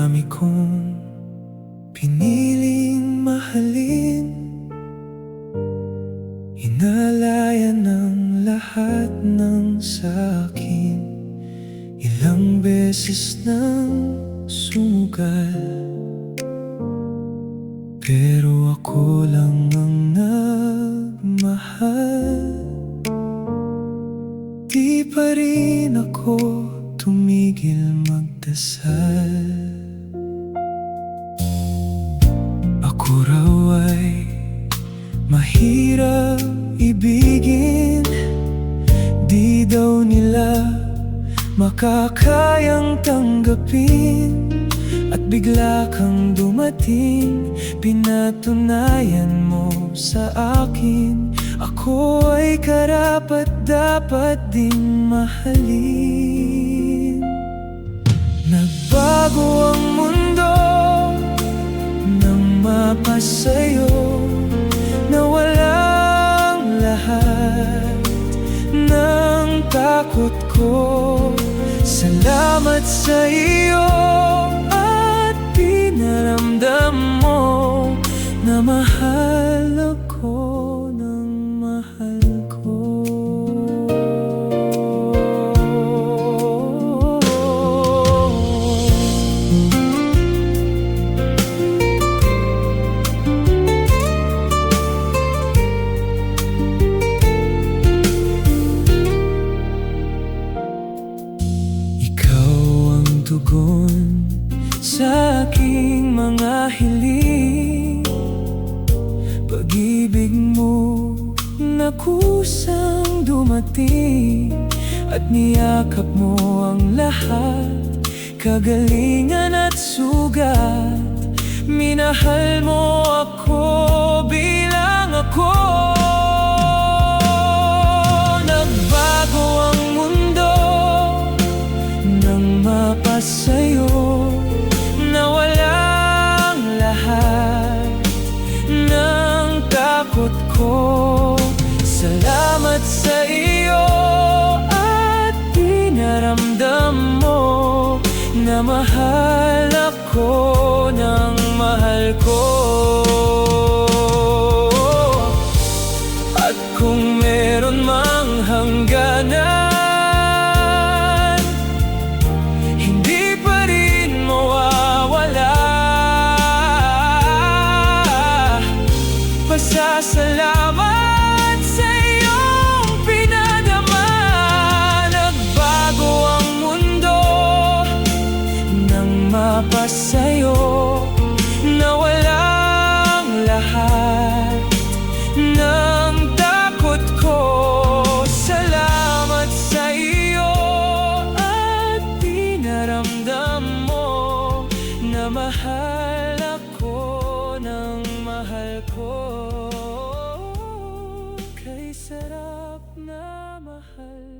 Marami kong piniling mahalin, hinalayan ng lahat ng sa'kin. Ilang beses nang sumugal, pero ako lang ang nagmahal. Di pa rin ako tumigil magdasal. Ako raw ay mahirap ibigin, di daw nila makakayang tanggapin. At bigla kang dumating, pinatunayan mo sa akin, ako ay karapat-dapat ding mahalin. Nagbago ang mundo nang mapasayo, na walang lahat ng takot ko. Salamat sa iyo at pinaramdam mo na mahal ako ng mahal ko. Tugon sa aking mga hiling, pag-ibig mo na kusang dumating, at niyakap mo ang lahat, kagalingan at sugat. Minahal mo ako bilang ako. Nagbago ang mundo nang mapasayo, na walang lahat ng takot ko. Salamat sa iyo at pinaramdam mo na mahal ako ng mahal ko. At kung meron mang hangganan, pasasalamat sa iyong pinadama. Nagbago ang mundo nang mapasayo, na walang lahat ng takot ko. Salamat sa iyo at pinaramdam mo na mahal ako ng mahal ko. Kay sarap na mahal.